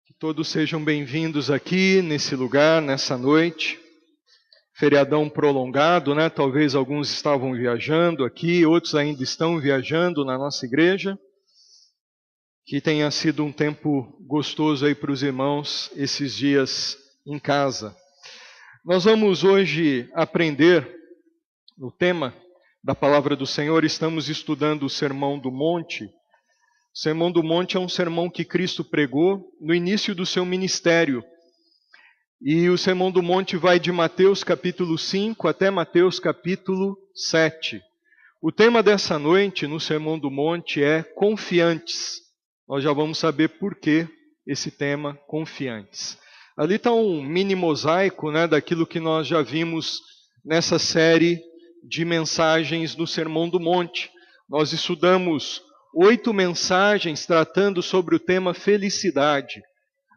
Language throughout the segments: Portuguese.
Que todos sejam bem-vindos aqui, nesse lugar, nessa noite. Feriadão prolongado, né? Talvez alguns estavam viajando aqui, outros ainda estão viajando na nossa igreja. Que tenha sido um tempo gostoso aí para os irmãos esses dias em casa. Nós vamos hoje aprender no tema da palavra do Senhor. Estamos estudando o Sermão do Monte. O Sermão do Monte é um sermão que Cristo pregou no início do seu ministério. E o Sermão do Monte vai de Mateus capítulo 5 até Mateus capítulo 7. O tema dessa noite no Sermão do Monte é confiantes. Nós já vamos saber por que esse tema, confiantes. Ali está um mini mosaico, né, daquilo que nós já vimos nessa série de mensagens do Sermão do Monte. Nós estudamos 8 mensagens tratando sobre o tema felicidade,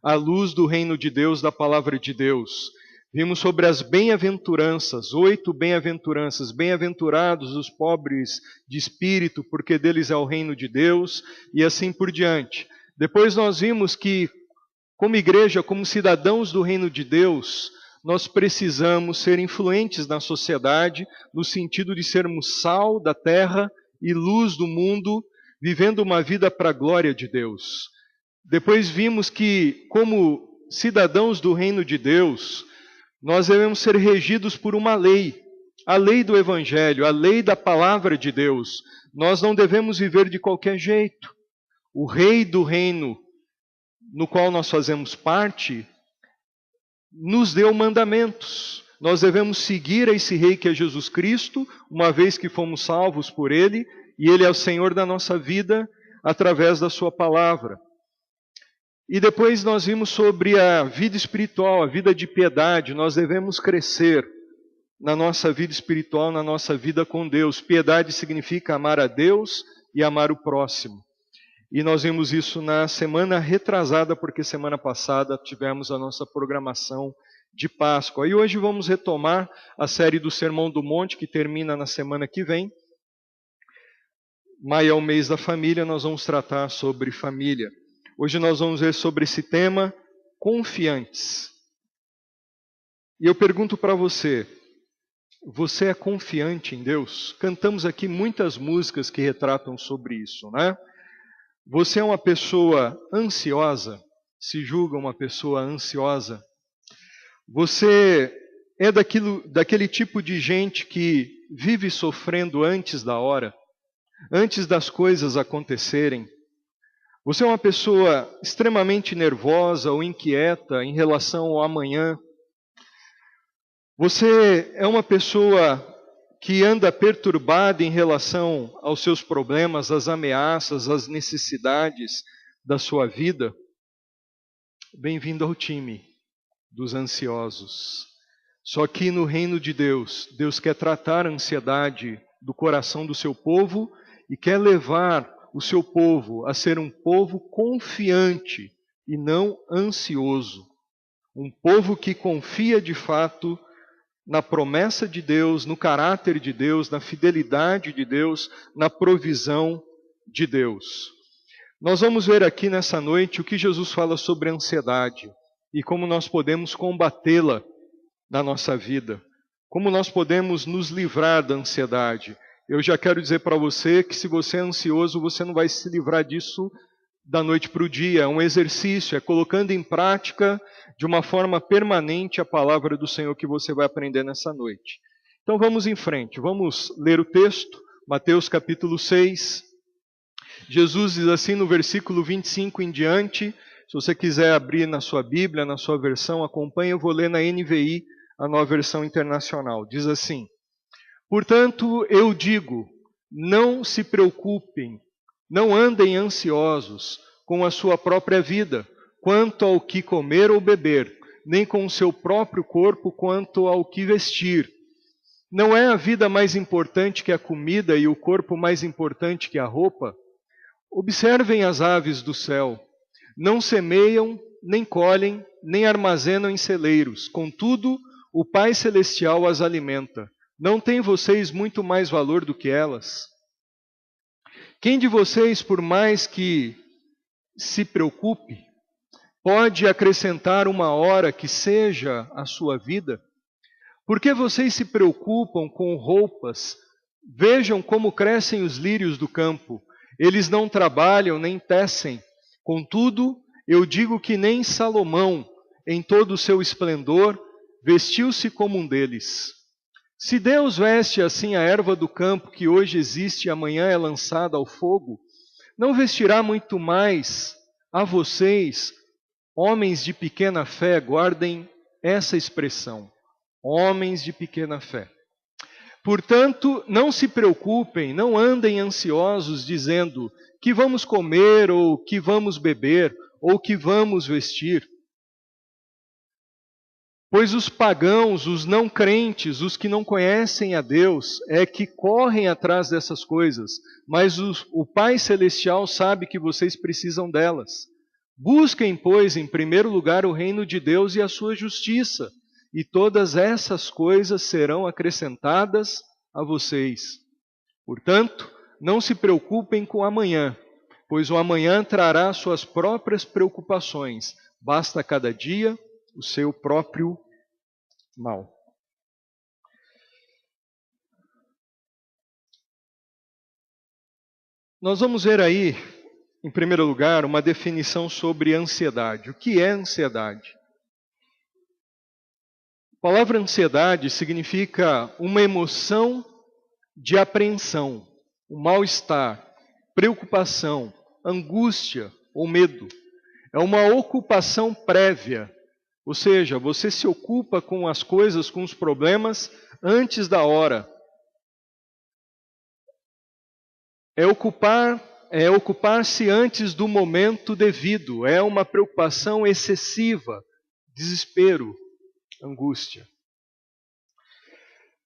à luz do reino de Deus, da palavra de Deus. Vimos sobre as bem-aventuranças, 8 bem-aventuranças. Bem-aventurados os pobres de espírito, porque deles é o reino de Deus, e assim por diante. Depois nós vimos que, como igreja, como cidadãos do reino de Deus, nós precisamos ser influentes na sociedade, no sentido de sermos sal da terra e luz do mundo, vivendo uma vida para a glória de Deus. Depois vimos que, como cidadãos do reino de Deus, nós devemos ser regidos por uma lei, a lei do Evangelho, a lei da palavra de Deus. Nós não devemos viver de qualquer jeito. O rei do reino, no qual nós fazemos parte, nos deu mandamentos. Nós devemos seguir esse rei que é Jesus Cristo, uma vez que fomos salvos por ele, e ele é o Senhor da nossa vida, através da sua palavra. E depois nós vimos sobre a vida espiritual, a vida de piedade. Nós devemos crescer na nossa vida espiritual, na nossa vida com Deus. Piedade significa amar a Deus e amar o próximo. E nós vimos isso na semana retrasada, porque semana passada tivemos a nossa programação de Páscoa. E hoje vamos retomar a série do Sermão do Monte, que termina na semana que vem. Maio é o mês da família, nós vamos tratar sobre família. Hoje nós vamos ver sobre esse tema, confiantes. E eu pergunto para você, você é confiante em Deus? Cantamos aqui muitas músicas que retratam sobre isso, né? Você é uma pessoa ansiosa? Se julga uma pessoa ansiosa? Você é daquele tipo de gente que vive sofrendo antes da hora? Antes das coisas acontecerem? Você é uma pessoa extremamente nervosa ou inquieta em relação ao amanhã? Você é uma pessoa que anda perturbada em relação aos seus problemas, às ameaças, às necessidades da sua vida? Bem-vindo ao time dos ansiosos. Só que no reino de Deus, Deus quer tratar a ansiedade do coração do seu povo e quer levar o seu povo a ser um povo confiante e não ansioso. Um povo que confia de fato na promessa de Deus, no caráter de Deus, na fidelidade de Deus, na provisão de Deus. Nós vamos ver aqui nessa noite o que Jesus fala sobre a ansiedade e como nós podemos combatê-la na nossa vida. Como nós podemos nos livrar da ansiedade. Eu já quero dizer para você que se você é ansioso, você não vai se livrar disso da noite para o dia. É um exercício, é colocando em prática de uma forma permanente a palavra do Senhor que você vai aprender nessa noite. Então vamos em frente, vamos ler o texto, Mateus capítulo 6. Jesus diz assim no versículo 25 em diante, se você quiser abrir na sua Bíblia, na sua versão, acompanhe, eu vou ler na NVI, a nova versão internacional. Diz assim: portanto, eu digo, não se preocupem, não andem ansiosos com a sua própria vida, quanto ao que comer ou beber, nem com o seu próprio corpo, quanto ao que vestir. Não é a vida mais importante que a comida e o corpo mais importante que a roupa? Observem as aves do céu. Não semeiam, nem colhem, nem armazenam em celeiros. Contudo, o Pai Celestial as alimenta. Não têm vocês muito mais valor do que elas? Quem de vocês, por mais que se preocupe, pode acrescentar uma hora que seja a sua vida? Por que vocês se preocupam com roupas? Vejam como crescem os lírios do campo. Eles não trabalham nem tecem. Contudo, eu digo que nem Salomão, em todo o seu esplendor, vestiu-se como um deles. Se Deus veste assim a erva do campo, que hoje existe e amanhã é lançada ao fogo, não vestirá muito mais a vocês, homens de pequena fé? Guardem essa expressão, homens de pequena fé. Portanto, não se preocupem, não andem ansiosos, dizendo que vamos comer, ou que vamos beber, ou que vamos vestir. Pois os pagãos, os não crentes, os que não conhecem a Deus, é que correm atrás dessas coisas, mas o Pai Celestial sabe que vocês precisam delas. Busquem, pois, em primeiro lugar o reino de Deus e a sua justiça, e todas essas coisas serão acrescentadas a vocês. Portanto, não se preocupem com o amanhã, pois o amanhã trará suas próprias preocupações. Basta cada dia o seu próprio mal. Nós vamos ver aí, em primeiro lugar, uma definição sobre ansiedade. O que é ansiedade? A palavra ansiedade significa uma emoção de apreensão, um mal-estar, preocupação, angústia ou medo. É uma ocupação prévia. Ou seja, você se ocupa com as coisas, com os problemas, antes da hora. É ocupar-se antes do momento devido. É uma preocupação excessiva, desespero, angústia.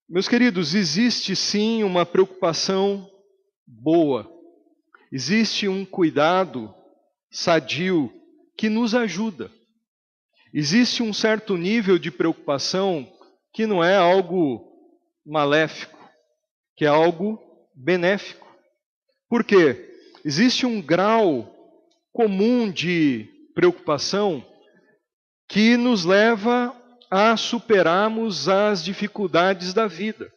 Meus queridos, existe sim uma preocupação boa. Existe um cuidado sadio que nos ajuda. Existe um certo nível de preocupação que não é algo maléfico, que é algo benéfico. Por quê? Existe um grau comum de preocupação que nos leva a superarmos as dificuldades da vida,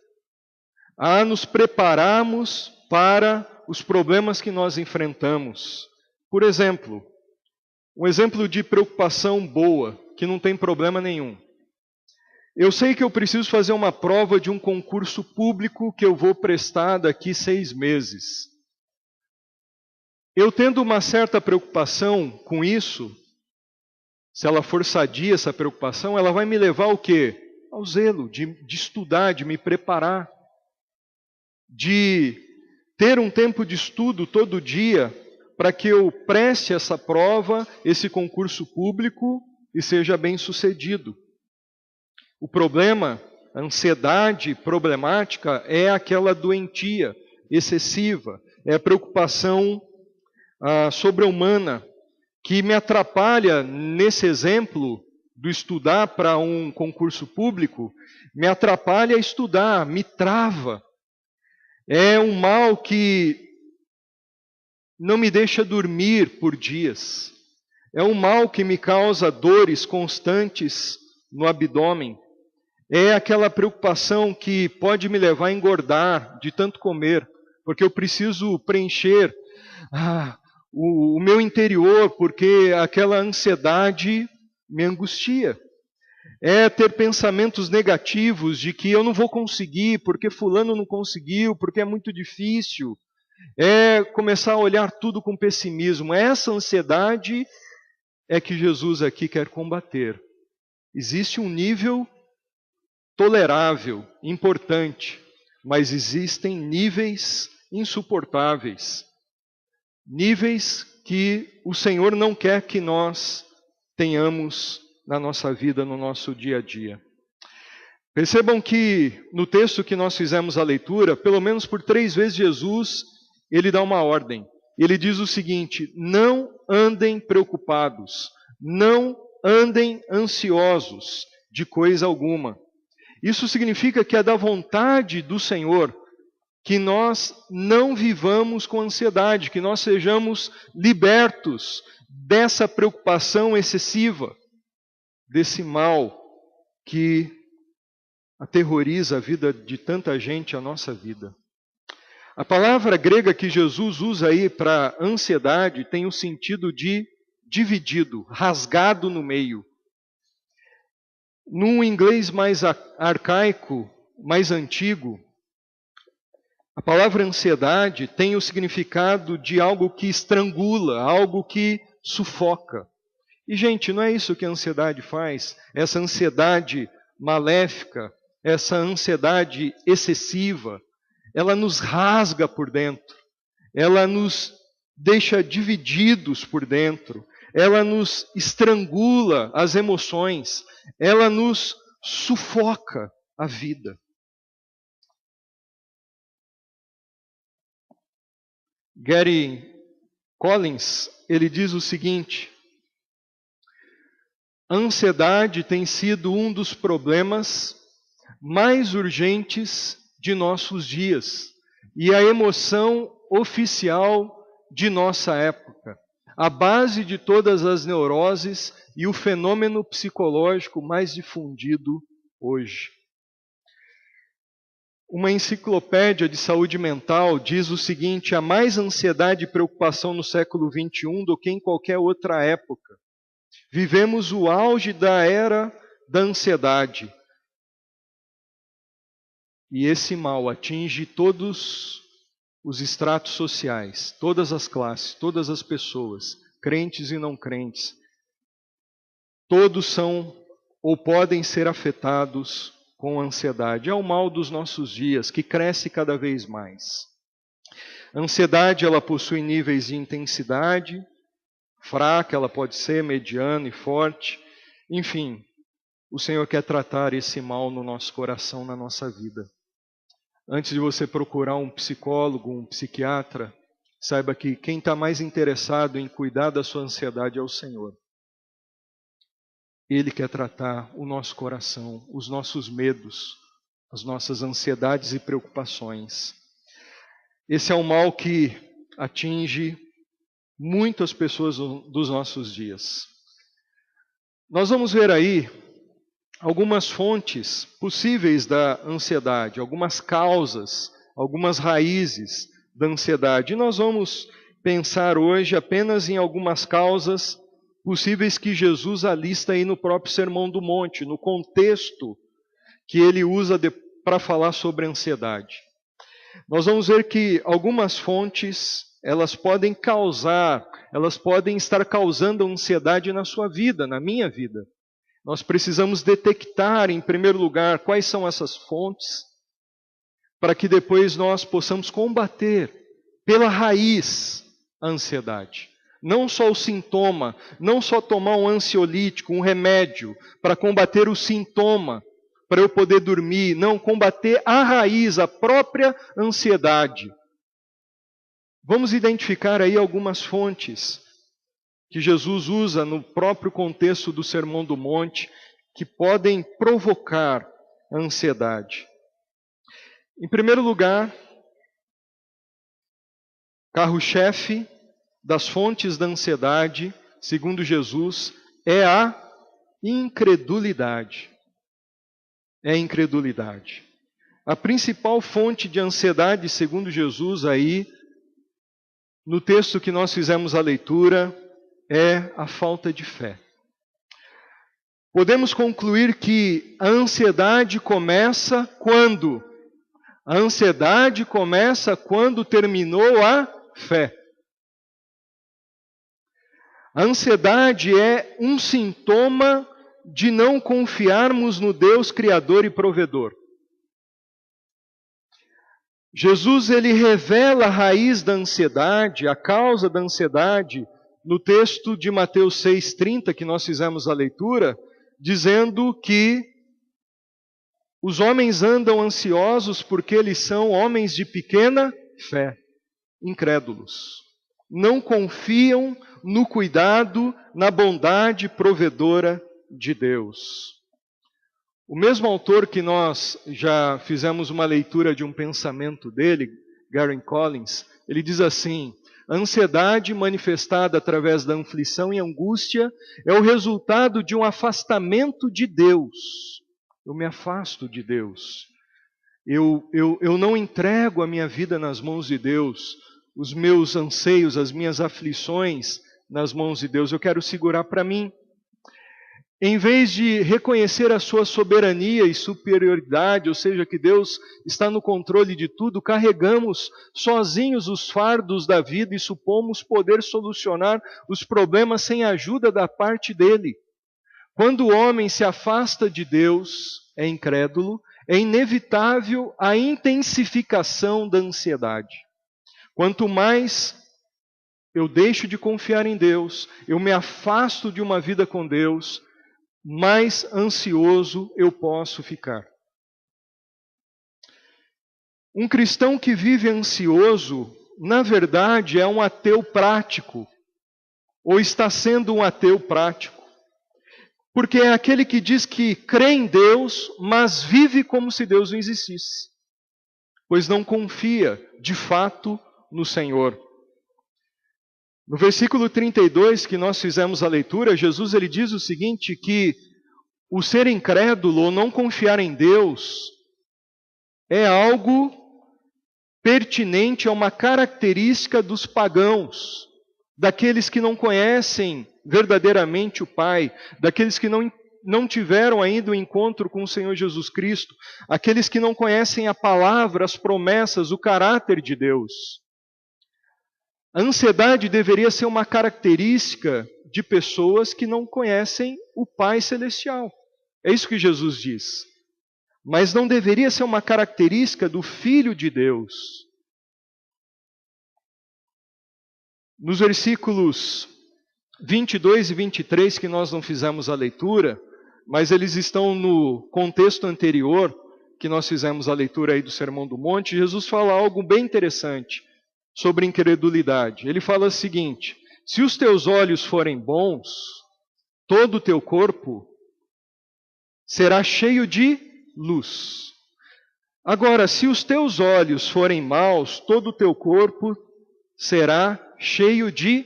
a nos prepararmos para os problemas que nós enfrentamos. Por exemplo, um exemplo de preocupação boa, que não tem problema nenhum. Eu sei que eu preciso fazer uma prova de um concurso público que eu vou prestar daqui 6 meses. Eu tendo uma certa preocupação com isso, se ela for sadia essa preocupação, ela vai me levar ao quê? Ao zelo, de estudar, de me preparar, de ter um tempo de estudo todo dia, para que eu preste essa prova, esse concurso público, e seja bem sucedido. O problema, a ansiedade problemática, é aquela doentia, excessiva, é a preocupação sobre-humana, que me atrapalha, nesse exemplo do estudar para um concurso público, me atrapalha a estudar, me trava. É um mal que não me deixa dormir por dias. É um mal que me causa dores constantes no abdômen. É aquela preocupação que pode me levar a engordar de tanto comer, porque eu preciso preencher o meu interior, porque aquela ansiedade me angustia. É ter pensamentos negativos de que eu não vou conseguir, porque fulano não conseguiu, porque é muito difícil. É começar a olhar tudo com pessimismo. Essa ansiedade é que Jesus aqui quer combater. Existe um nível tolerável, importante, mas existem níveis insuportáveis. Níveis que o Senhor não quer que nós tenhamos na nossa vida, no nosso dia a dia. Percebam que no texto que nós fizemos a leitura, pelo menos por 3 vezes Jesus, ele dá uma ordem. Ele diz o seguinte: não andem preocupados, não andem ansiosos de coisa alguma. Isso significa que é da vontade do Senhor que nós não vivamos com ansiedade, que nós sejamos libertos dessa preocupação excessiva, desse mal que aterroriza a vida de tanta gente, a nossa vida. A palavra grega que Jesus usa aí para ansiedade tem o sentido de dividido, rasgado no meio. Num inglês mais arcaico, mais antigo, a palavra ansiedade tem o significado de algo que estrangula, algo que sufoca. E, gente, não é isso que a ansiedade faz. Essa ansiedade maléfica, essa ansiedade excessiva, ela nos rasga por dentro, ela nos deixa divididos por dentro, ela nos estrangula as emoções, ela nos sufoca a vida. Gary Collins, ele diz o seguinte: a ansiedade tem sido um dos problemas mais urgentes de nossos dias e a emoção oficial de nossa época, a base de todas as neuroses e o fenômeno psicológico mais difundido hoje. Uma enciclopédia de saúde mental diz o seguinte: há mais ansiedade e preocupação no século XXI do que em qualquer outra época. Vivemos o auge da era da ansiedade. E esse mal atinge todos os estratos sociais, todas as classes, todas as pessoas, crentes e não crentes. Todos são ou podem ser afetados com ansiedade. É o mal dos nossos dias, que cresce cada vez mais. A ansiedade, ela possui níveis de intensidade, fraca, ela pode ser mediana e forte. Enfim, o Senhor quer tratar esse mal no nosso coração, na nossa vida. Antes de você procurar um psicólogo, um psiquiatra, saiba que quem está mais interessado em cuidar da sua ansiedade é o Senhor. Ele quer tratar o nosso coração, os nossos medos, as nossas ansiedades e preocupações. Esse é um mal que atinge muitas pessoas dos nossos dias. Nós vamos ver aí algumas fontes possíveis da ansiedade, algumas causas, algumas raízes da ansiedade. E nós vamos pensar hoje apenas em algumas causas possíveis que Jesus alista aí no próprio Sermão do Monte, no contexto que ele usa para falar sobre a ansiedade. Nós vamos ver que algumas fontes, elas podem estar causando ansiedade na sua vida, na minha vida. Nós precisamos detectar, em primeiro lugar, quais são essas fontes, para que depois nós possamos combater pela raiz a ansiedade. Não só o sintoma, não só tomar um ansiolítico, um remédio, para combater o sintoma, para eu poder dormir. Não, combater a raiz, a própria ansiedade. Vamos identificar aí algumas fontes que Jesus usa no próprio contexto do Sermão do Monte, que podem provocar a ansiedade. Em primeiro lugar, carro-chefe das fontes da ansiedade, segundo Jesus, é a incredulidade. É a incredulidade. A principal fonte de ansiedade, segundo Jesus, aí, no texto que nós fizemos a leitura, é a falta de fé. Podemos concluir que a ansiedade começa quando? A ansiedade começa quando terminou a fé. A ansiedade é um sintoma de não confiarmos no Deus Criador e Provedor. Jesus, ele revela a raiz da ansiedade, a causa da ansiedade, no texto de Mateus 6,30, que nós fizemos a leitura, dizendo que os homens andam ansiosos porque eles são homens de pequena fé, incrédulos. Não confiam no cuidado, na bondade provedora de Deus. O mesmo autor que nós já fizemos uma leitura de um pensamento dele, Gary Collins, ele diz assim: A ansiedade, manifestada através da aflição e angústia, é o resultado de um afastamento de Deus. Eu me afasto de Deus. Eu não entrego a minha vida nas mãos de Deus, os meus anseios, as minhas aflições nas mãos de Deus. Eu quero segurar para mim. Em vez de reconhecer a sua soberania e superioridade, ou seja, que Deus está no controle de tudo, carregamos sozinhos os fardos da vida e supomos poder solucionar os problemas sem a ajuda da parte dele. Quando o homem se afasta de Deus, é incrédulo, é inevitável a intensificação da ansiedade. Quanto mais eu deixo de confiar em Deus, eu me afasto de uma vida com Deus, mais ansioso eu posso ficar. Um cristão que vive ansioso, na verdade, é um ateu prático, ou está sendo um ateu prático. Porque é aquele que diz que crê em Deus, mas vive como se Deus não existisse, pois não confia, de fato, no Senhor. No versículo 32, que nós fizemos a leitura, Jesus ele diz o seguinte, que o ser incrédulo ou não confiar em Deus é algo pertinente a uma característica dos pagãos, daqueles que não conhecem verdadeiramente o Pai, daqueles que não tiveram ainda o encontro com o Senhor Jesus Cristo, aqueles que não conhecem a palavra, as promessas, o caráter de Deus. A ansiedade deveria ser uma característica de pessoas que não conhecem o Pai Celestial. É isso que Jesus diz. Mas não deveria ser uma característica do Filho de Deus. Nos versículos 22 e 23, que nós não fizemos a leitura, mas eles estão no contexto anterior, que nós fizemos a leitura aí do Sermão do Monte, Jesus fala algo bem interessante sobre incredulidade. Ele fala o seguinte: se os teus olhos forem bons, todo o teu corpo será cheio de luz. Agora, se os teus olhos forem maus, todo o teu corpo será cheio de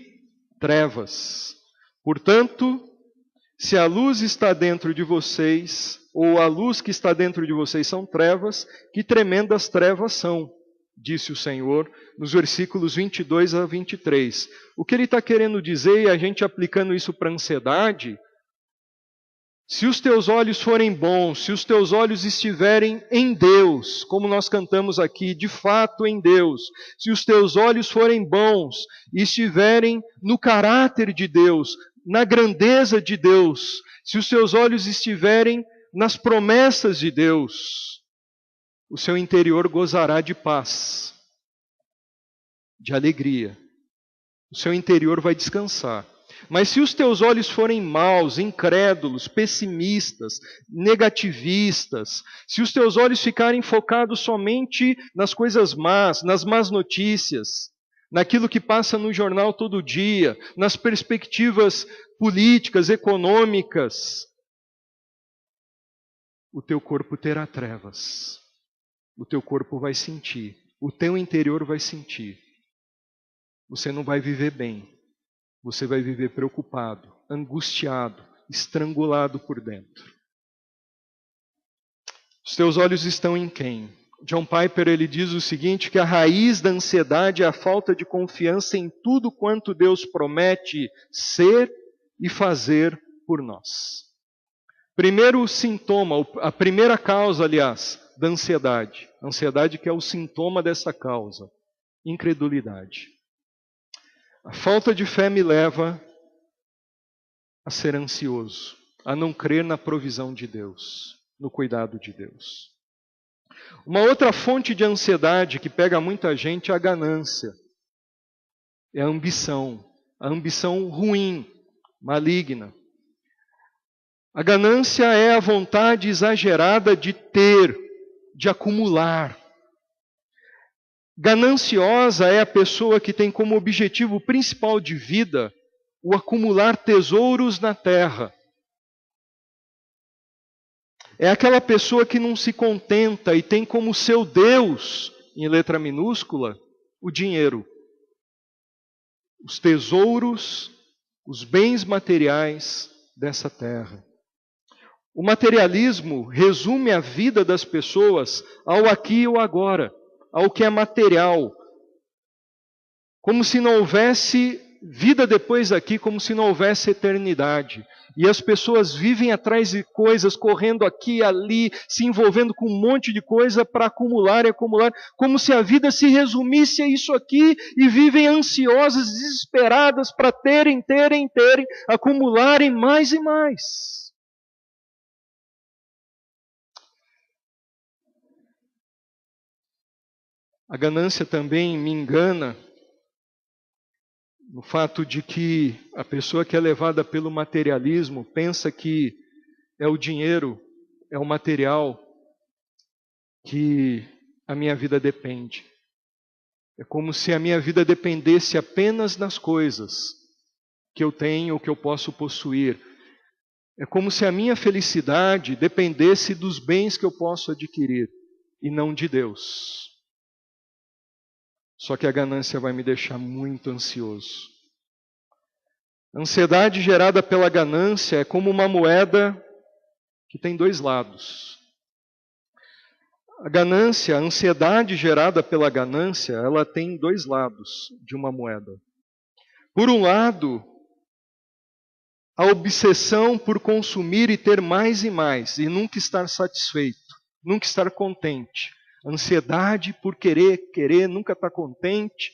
trevas. Portanto, se a luz está dentro de vocês, ou a luz que está dentro de vocês são trevas, que tremendas trevas são, disse o Senhor, nos versículos 22 a 23. O que ele está querendo dizer, e a gente aplicando isso para a ansiedade, se os teus olhos forem bons, se os teus olhos estiverem em Deus, como nós cantamos aqui, de fato em Deus, se os teus olhos forem bons e estiverem no caráter de Deus, na grandeza de Deus, se os teus olhos estiverem nas promessas de Deus, o seu interior gozará de paz, de alegria. O seu interior vai descansar. Mas se os teus olhos forem maus, incrédulos, pessimistas, negativistas, se os teus olhos ficarem focados somente nas coisas más, nas más notícias, naquilo que passa no jornal todo dia, nas perspectivas políticas, econômicas, o teu corpo terá trevas. O teu corpo vai sentir, o teu interior vai sentir. Você não vai viver bem. Você vai viver preocupado, angustiado, estrangulado por dentro. Os teus olhos estão em quem? John Piper ele diz o seguinte, que a raiz da ansiedade é a falta de confiança em tudo quanto Deus promete ser e fazer por nós. Primeiro sintoma, a primeira causa, aliás, da ansiedade. A ansiedade que é o sintoma dessa causa, incredulidade. A falta de fé me leva a ser ansioso, a não crer na provisão de Deus, no cuidado de Deus. Uma outra fonte de ansiedade que pega muita gente é a ganância. É a ambição ruim, maligna. A ganância é a vontade exagerada de ter, de acumular. Gananciosa é a pessoa que tem como objetivo principal de vida o acumular tesouros na terra. É aquela pessoa que não se contenta e tem como seu Deus, em letra minúscula, o dinheiro. os tesouros, os bens materiais dessa terra. O materialismo resume a vida das pessoas ao aqui e ao agora, ao que é material. Como se não houvesse vida depois daqui, como se não houvesse eternidade. E as pessoas vivem atrás de coisas, correndo aqui e ali, se envolvendo com um monte de coisa para acumular e acumular, como se a vida se resumisse a isso aqui, e vivem ansiosas, desesperadas para terem, acumularem mais e mais. A ganância também me engana no fato de que a pessoa que é levada pelo materialismo pensa que é o dinheiro, é o material que a minha vida depende. É como se a minha vida dependesse apenas das coisas que eu tenho ou que eu posso possuir. É como se a minha felicidade dependesse dos bens que eu posso adquirir e não de Deus. Só que a ganância vai me deixar muito ansioso. A ansiedade gerada pela ganância é como uma moeda que tem dois lados. A ganância, a ansiedade gerada pela ganância, ela tem dois lados de uma moeda. Por um lado, a obsessão por consumir e ter mais e mais, e nunca estar satisfeito, nunca estar contente. A ansiedade por querer, nunca estar contente,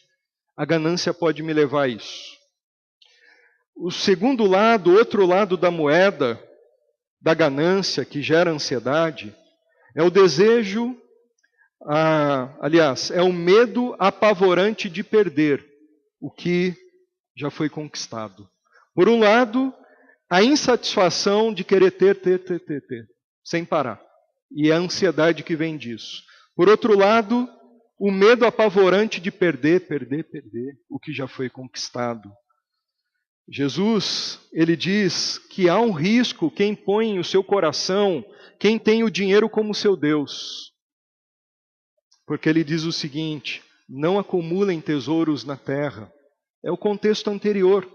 a ganância pode me levar a isso. O segundo lado, outro lado da moeda, da ganância que gera ansiedade, é o desejo, é o medo apavorante de perder o que já foi conquistado. Por um lado, a insatisfação de querer ter, sem parar. E a ansiedade que vem disso. Por outro lado, o medo apavorante de perder o que já foi conquistado. Jesus, ele diz que há um risco quem põe o seu coração, quem tem o dinheiro como seu Deus. Porque ele diz o seguinte: não acumulem tesouros na terra. É o contexto anterior.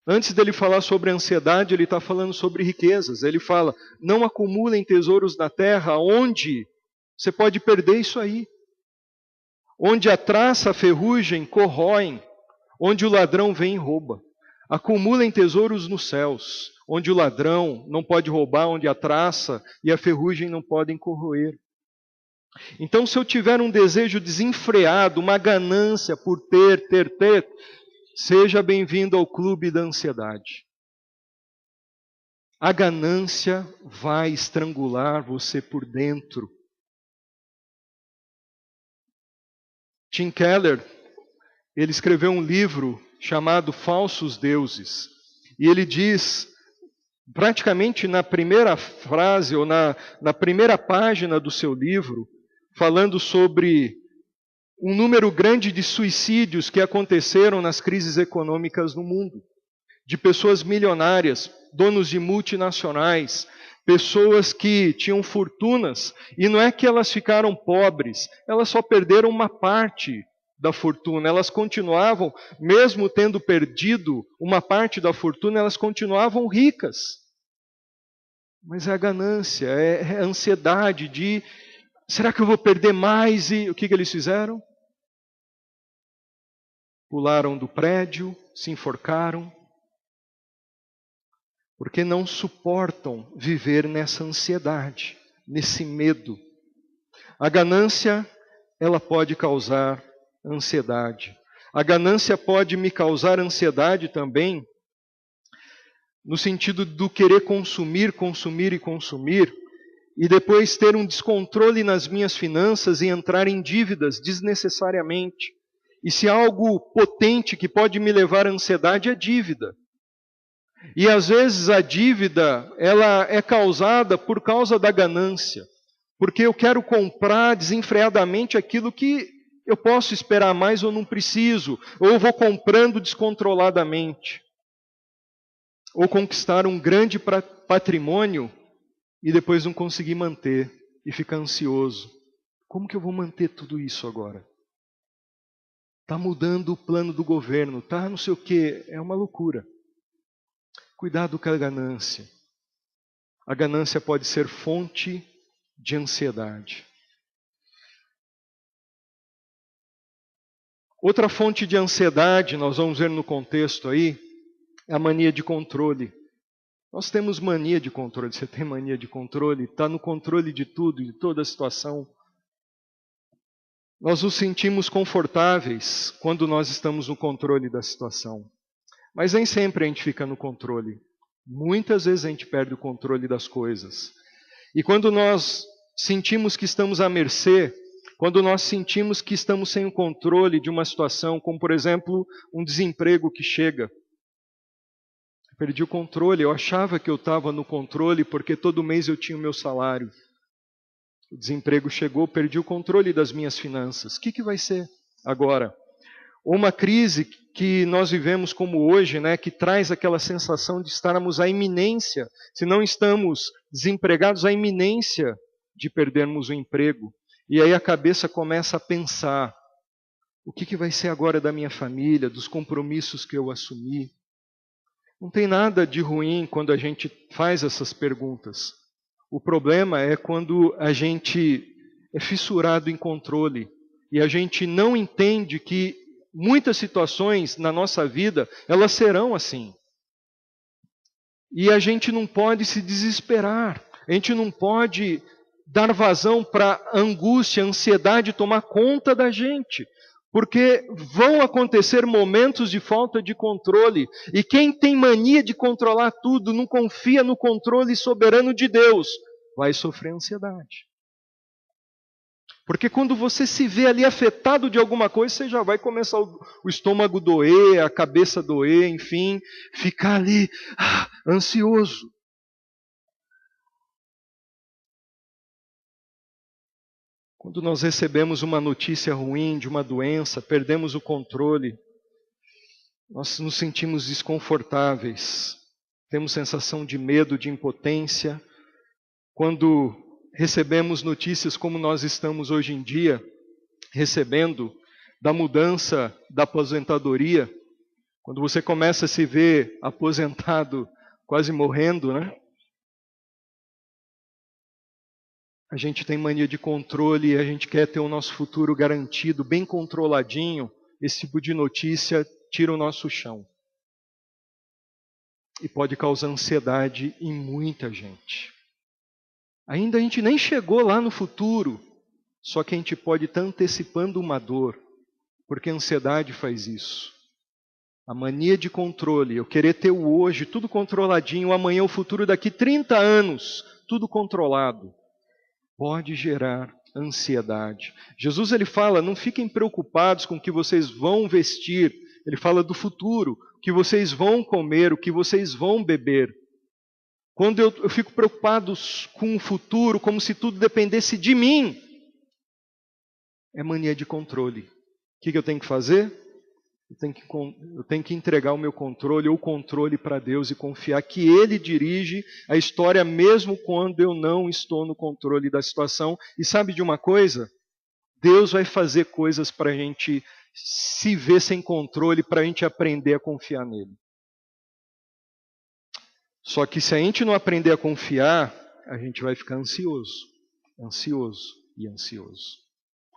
Antes dele falar sobre ansiedade, ele está falando sobre riquezas. Ele fala, não acumulem tesouros na terra, onde você pode perder isso aí. Onde a traça, a ferrugem corroem, onde o ladrão vem e rouba. Acumulem tesouros nos céus, onde o ladrão não pode roubar, onde a traça e a ferrugem não podem corroer. Então, se eu tiver um desejo desenfreado, uma ganância por ter, seja bem-vindo ao clube da ansiedade. A ganância vai estrangular você por dentro. Tim Keller, ele escreveu um livro chamado Falsos Deuses. E ele diz, praticamente na primeira frase, ou na primeira página do seu livro, falando sobre um número grande de suicídios que aconteceram nas crises econômicas no mundo. De pessoas milionárias, donos de multinacionais, pessoas que tinham fortunas, e não é que elas ficaram pobres, elas só perderam uma parte da fortuna, elas continuavam, mesmo tendo perdido uma parte da fortuna, elas continuavam ricas. Mas é a ganância, é a ansiedade de, será que eu vou perder mais? E o que eles fizeram? Pularam do prédio, se enforcaram, porque não suportam viver nessa ansiedade, nesse medo. A ganância, ela pode causar ansiedade. A ganância pode me causar ansiedade também, no sentido do querer consumir, e depois ter um descontrole nas minhas finanças e entrar em dívidas desnecessariamente. E se há algo potente que pode me levar à ansiedade, é dívida. E às vezes a dívida, ela é causada por causa da ganância. Porque eu quero comprar desenfreadamente aquilo que eu posso esperar mais ou não preciso. Ou eu vou comprando descontroladamente. Ou conquistar um grande patrimônio e depois não conseguir manter e ficar ansioso. Como que eu vou manter tudo isso agora? está mudando o plano do governo, está não sei o quê. É uma loucura. Cuidado com a ganância. A ganância pode ser fonte de ansiedade. Outra fonte de ansiedade, nós vamos ver no contexto aí, é a mania de controle. Nós temos mania de controle. Você tem mania de controle? Está no controle de tudo, de toda a situação. Nós nos sentimos confortáveis quando nós estamos no controle da situação. Mas nem sempre a gente fica no controle. Muitas vezes a gente perde o controle das coisas. E quando nós sentimos que estamos à mercê, quando nós sentimos que estamos sem o controle de uma situação, como por exemplo, um desemprego que chega. Eu perdi o controle, eu achava que eu estava no controle porque todo mês eu tinha o meu salário. O desemprego chegou, perdi o controle das minhas finanças. O que vai ser agora? Ou uma crise que nós vivemos como hoje, né, que traz aquela sensação de estarmos à iminência, se não estamos desempregados, à iminência de perdermos o emprego. E aí a cabeça começa a pensar, o que vai ser agora da minha família, dos compromissos que eu assumi? Não tem nada de ruim quando a gente faz essas perguntas. O problema é quando a gente é fissurado em controle e a gente não entende que muitas situações na nossa vida, elas serão assim. E a gente não pode se desesperar, a gente não pode dar vazão para a angústia, a ansiedade tomar conta da gente. Porque vão acontecer momentos de falta de controle. E quem tem mania de controlar tudo, não confia no controle soberano de Deus, vai sofrer ansiedade. Porque quando você se vê ali afetado de alguma coisa, você já vai começar o estômago doer, a cabeça doer, enfim, ficar ali ansioso. Quando nós recebemos uma notícia ruim de uma doença, perdemos o controle, nós nos sentimos desconfortáveis, temos sensação de medo, de impotência. Quando recebemos notícias como nós estamos hoje em dia, recebendo da mudança da aposentadoria, quando você começa a se ver aposentado, quase morrendo, né? A gente tem mania de controle e a gente quer ter o nosso futuro garantido, bem controladinho. Esse tipo de notícia tira o nosso chão. E pode causar ansiedade em muita gente. Ainda a gente nem chegou lá no futuro, só que a gente pode estar antecipando uma dor, porque a ansiedade faz isso. A mania de controle, eu querer ter o hoje, tudo controladinho, o amanhã, o futuro daqui 30 anos, tudo controlado. Pode gerar ansiedade. Jesus ele fala, não fiquem preocupados com o que vocês vão vestir. Ele fala do futuro, o que vocês vão comer, o que vocês vão beber. Quando eu fico preocupado com o futuro, como se tudo dependesse de mim, é mania de controle. O que eu tenho que fazer? Eu tenho que entregar o meu controle ou o controle para Deus e confiar que Ele dirige a história mesmo quando eu não estou no controle da situação. E sabe de uma coisa? Deus vai fazer coisas para a gente se ver sem controle, para a gente aprender a confiar nele. Só que se a gente não aprender a confiar, a gente vai ficar ansioso. Ansioso e ansioso.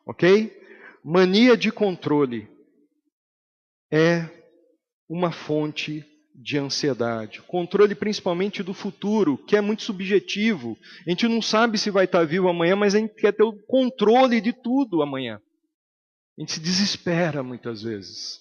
Ok? Mania de controle é uma fonte de ansiedade. Controle principalmente do futuro, que é muito subjetivo. A gente não sabe se vai estar vivo amanhã, mas a gente quer ter o controle de tudo amanhã. A gente se desespera muitas vezes.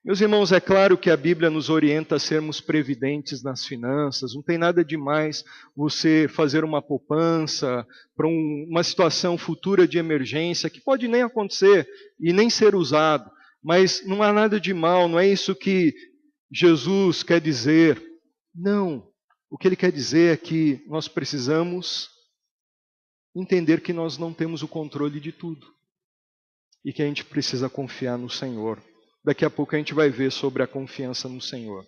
Meus irmãos, é claro que a Bíblia nos orienta a sermos previdentes nas finanças. Não tem nada demais você fazer uma poupança para uma situação futura de emergência, que pode nem acontecer e nem ser usado. Mas não há nada de mal, não é isso que Jesus quer dizer. Não. O que ele quer dizer é que nós precisamos entender que nós não temos o controle de tudo. E que a gente precisa confiar no Senhor. Daqui a pouco a gente vai ver sobre a confiança no Senhor.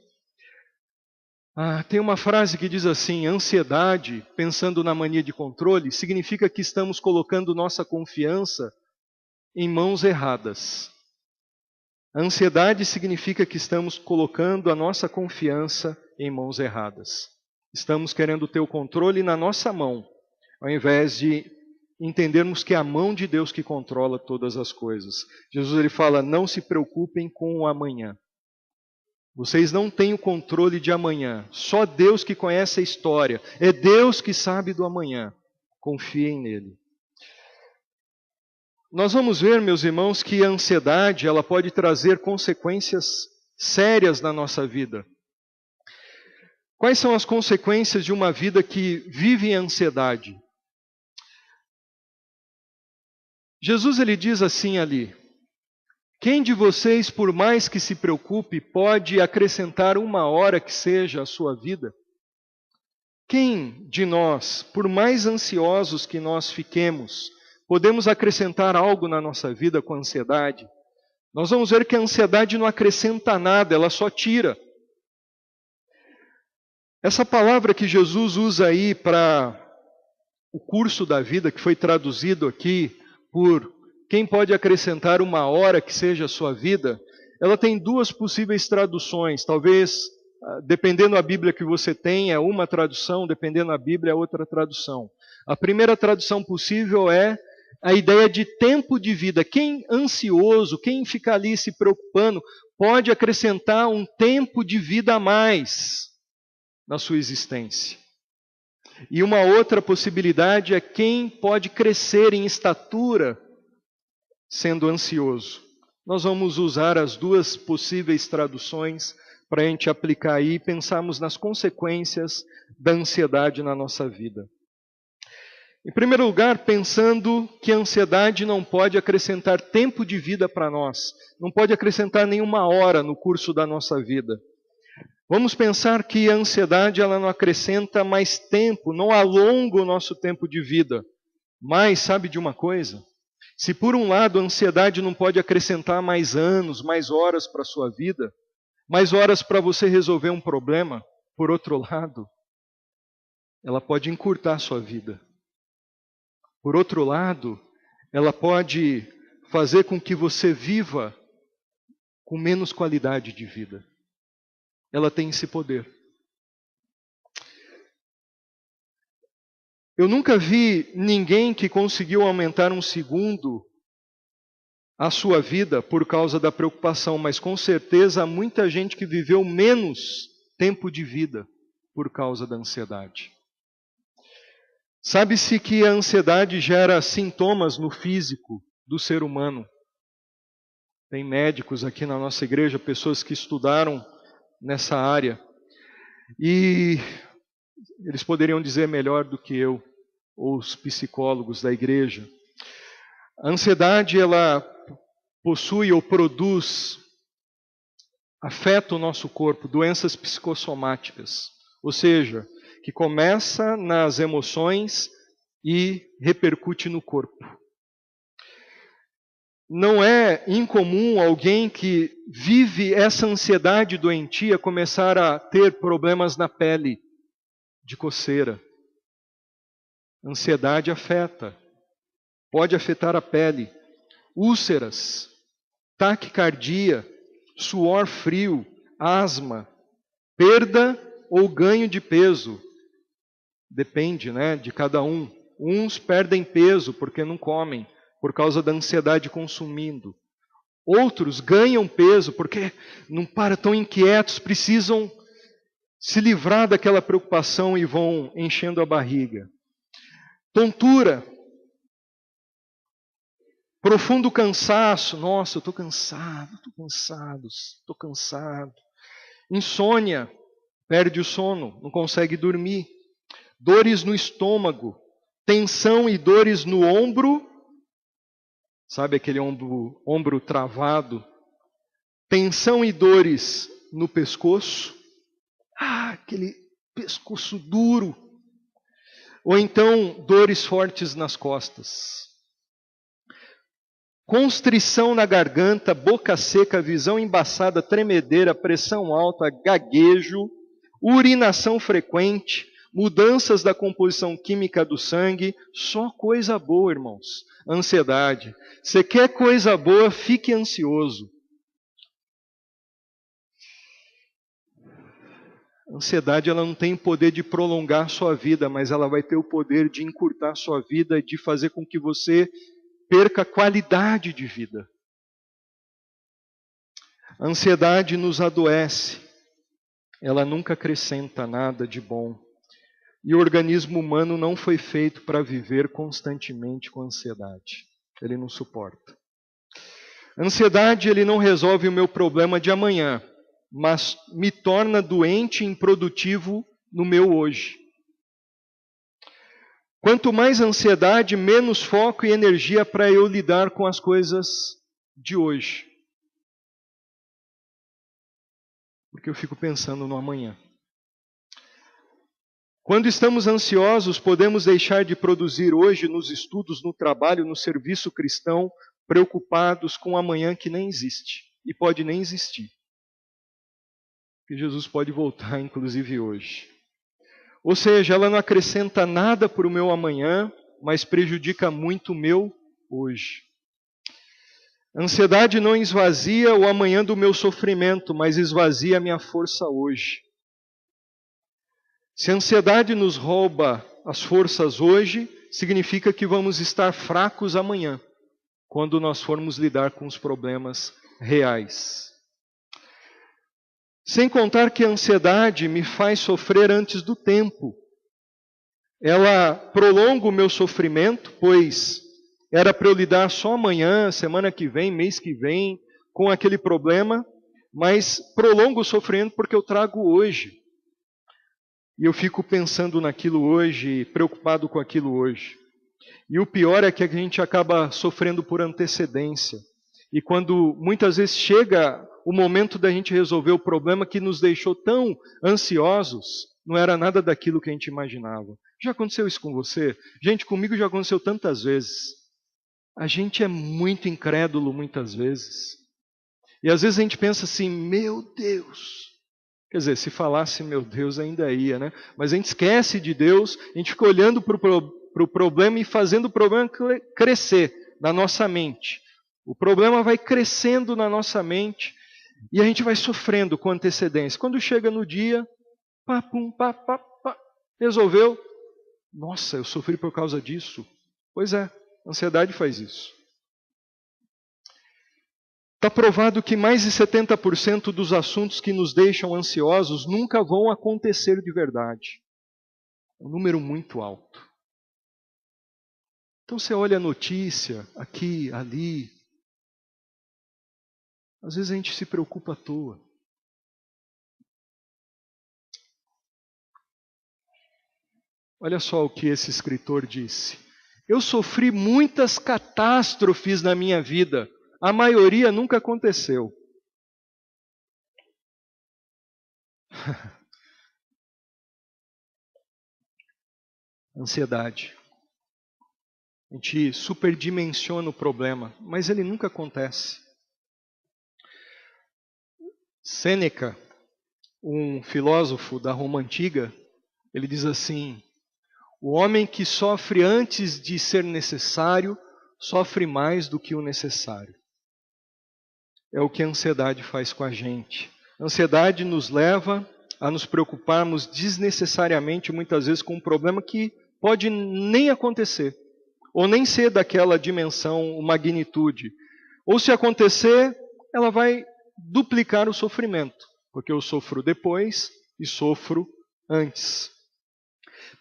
Tem uma frase que diz assim, ansiedade, pensando na mania de controle, significa que estamos colocando nossa confiança em mãos erradas. A ansiedade significa que estamos colocando a nossa confiança em mãos erradas. Estamos querendo ter o controle na nossa mão, ao invés de entendermos que é a mão de Deus que controla todas as coisas. Jesus ele fala, não se preocupem com o amanhã. Vocês não têm o controle de amanhã. Só Deus que conhece a história. É Deus que sabe do amanhã. Confiem nele. Nós vamos ver, meus irmãos, que a ansiedade ela pode trazer consequências sérias na nossa vida. Quais são as consequências de uma vida que vive em ansiedade? Jesus ele diz assim ali, quem de vocês, por mais que se preocupe, pode acrescentar uma hora que seja a sua vida? Quem de nós, por mais ansiosos que nós fiquemos, podemos acrescentar algo na nossa vida com a ansiedade? Nós vamos ver que a ansiedade não acrescenta nada, ela só tira. Essa palavra que Jesus usa aí para o curso da vida, que foi traduzido aqui por quem pode acrescentar uma hora que seja a sua vida, ela tem duas possíveis traduções. Talvez, dependendo da Bíblia que você tem, é uma tradução, dependendo da Bíblia é outra tradução. A primeira tradução possível é a ideia de tempo de vida. Quem ansioso, quem fica ali se preocupando, pode acrescentar um tempo de vida a mais na sua existência. E uma outra possibilidade é quem pode crescer em estatura sendo ansioso. Nós vamos usar as duas possíveis traduções para a gente aplicar aí e pensarmos nas consequências da ansiedade na nossa vida. Em primeiro lugar, pensando que a ansiedade não pode acrescentar tempo de vida para nós, não pode acrescentar nenhuma hora no curso da nossa vida. Vamos pensar que a ansiedade ela não acrescenta mais tempo, não alonga o nosso tempo de vida. Mas sabe de uma coisa? Se por um lado a ansiedade não pode acrescentar mais anos, mais horas para a sua vida, mais horas para você resolver um problema, por outro lado, ela pode encurtar a sua vida. Por outro lado, ela pode fazer com que você viva com menos qualidade de vida. Ela tem esse poder. Eu nunca vi ninguém que conseguiu aumentar um segundo a sua vida por causa da preocupação, mas com certeza há muita gente que viveu menos tempo de vida por causa da ansiedade. Sabe-se que a ansiedade gera sintomas no físico do ser humano. Tem médicos aqui na nossa igreja, pessoas que estudaram nessa área. E eles poderiam dizer melhor do que eu, ou os psicólogos da igreja. A ansiedade, ela possui ou produz, afeta o nosso corpo, doenças psicossomáticas. Ou seja, que começa nas emoções e repercute no corpo. Não é incomum alguém que vive essa ansiedade doentia começar a ter problemas na pele, de coceira. Ansiedade afeta, pode afetar a pele. Úlceras, taquicardia, suor frio, asma, perda ou ganho de peso. Depende, de cada um. Uns perdem peso porque não comem, por causa da ansiedade consumindo. Outros ganham peso porque não param, tão inquietos, precisam se livrar daquela preocupação e vão enchendo a barriga. Tontura. Profundo cansaço. Nossa, eu estou cansado. Insônia. Perde o sono, não consegue dormir. Dores no estômago. Tensão e dores no ombro. Sabe aquele ombro travado? Tensão e dores no pescoço. Aquele pescoço duro. Ou então, dores fortes nas costas. Constrição na garganta, boca seca, visão embaçada, tremedeira, pressão alta, gaguejo, urinação frequente, mudanças da composição química do sangue. Só coisa boa, irmãos. Ansiedade. Você quer coisa boa, fique ansioso. A ansiedade ela não tem o poder de prolongar a sua vida, mas ela vai ter o poder de encurtar a sua vida e de fazer com que você perca a qualidade de vida. A ansiedade nos adoece, ela nunca acrescenta nada de bom. E o organismo humano não foi feito para viver constantemente com ansiedade. Ele não suporta. A ansiedade ele não resolve o meu problema de amanhã, mas me torna doente e improdutivo no meu hoje. Quanto mais ansiedade, menos foco e energia para eu lidar com as coisas de hoje. Porque eu fico pensando no amanhã. Quando estamos ansiosos, podemos deixar de produzir hoje nos estudos, no trabalho, no serviço cristão, preocupados com o amanhã que nem existe. E pode nem existir. Porque Jesus pode voltar, inclusive, hoje. Ou seja, ela não acrescenta nada para o meu amanhã, mas prejudica muito o meu hoje. A ansiedade não esvazia o amanhã do meu sofrimento, mas esvazia a minha força hoje. Se a ansiedade nos rouba as forças hoje, significa que vamos estar fracos amanhã, quando nós formos lidar com os problemas reais. Sem contar que a ansiedade me faz sofrer antes do tempo. Ela prolonga o meu sofrimento, pois era para eu lidar só amanhã, semana que vem, mês que vem, com aquele problema, mas prolonga o sofrimento porque eu trago hoje. E eu fico pensando naquilo hoje, preocupado com aquilo hoje. E o pior é que a gente acaba sofrendo por antecedência. E quando muitas vezes chega o momento da gente resolver o problema que nos deixou tão ansiosos, não era nada daquilo que a gente imaginava. Já aconteceu isso com você? Gente, comigo já aconteceu tantas vezes. A gente é muito incrédulo muitas vezes. E às vezes a gente pensa assim, meu Deus. Quer dizer, se falasse meu Deus ainda ia, né? Mas a gente esquece de Deus, a gente fica olhando para o problema e fazendo o problema crescer na nossa mente. O problema vai crescendo na nossa mente e a gente vai sofrendo com antecedência. Quando chega no dia, pá, pum, pá, pá, pá, resolveu. Nossa, eu sofri por causa disso. Pois é, a ansiedade faz isso. Está provado que mais de 70% dos assuntos que nos deixam ansiosos nunca vão acontecer de verdade. É um número muito alto. Então você olha a notícia, aqui, ali. Às vezes a gente se preocupa à toa. Olha só o que esse escritor disse. Eu sofri muitas catástrofes na minha vida. A maioria nunca aconteceu. Ansiedade. A gente superdimensiona o problema, mas ele nunca acontece. Sêneca, um filósofo da Roma Antiga, ele diz assim: o homem que sofre antes de ser necessário, sofre mais do que o necessário. É o que a ansiedade faz com a gente. A ansiedade nos leva a nos preocuparmos desnecessariamente, muitas vezes, com um problema que pode nem acontecer, ou nem ser daquela dimensão ou magnitude. Ou se acontecer, ela vai duplicar o sofrimento, porque eu sofro depois e sofro antes.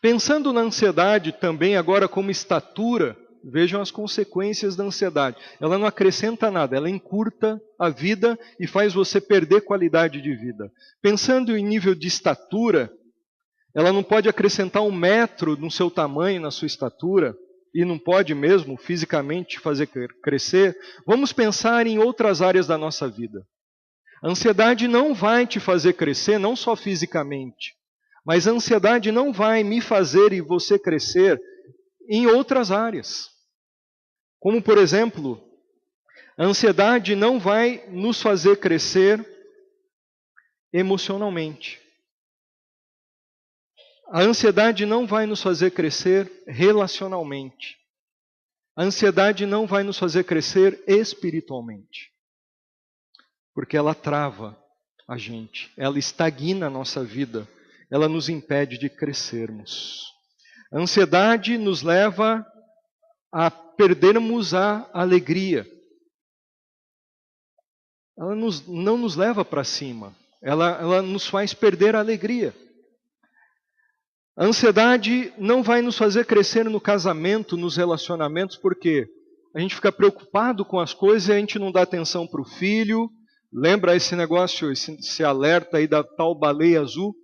Pensando na ansiedade também agora como estatura, vejam as consequências da ansiedade. Ela não acrescenta nada, ela encurta a vida e faz você perder qualidade de vida. Pensando em nível de estatura, ela não pode acrescentar 1 metro no seu tamanho, na sua estatura, e não pode mesmo fisicamente fazer crescer. Vamos pensar em outras áreas da nossa vida. A ansiedade não vai te fazer crescer, não só fisicamente, mas a ansiedade não vai me fazer e você crescer em outras áreas. Como, por exemplo, a ansiedade não vai nos fazer crescer emocionalmente. A ansiedade não vai nos fazer crescer relacionalmente. A ansiedade não vai nos fazer crescer espiritualmente. Porque ela trava a gente, ela estagna a nossa vida. ela nos impede de crescermos. A ansiedade nos leva a perdermos a alegria. Ela não nos leva para cima. Ela nos faz perder a alegria. A ansiedade não vai nos fazer crescer no casamento, nos relacionamentos, porque a gente fica preocupado com as coisas e a gente não dá atenção para o filho. Lembra esse negócio, esse alerta aí da tal baleia azul?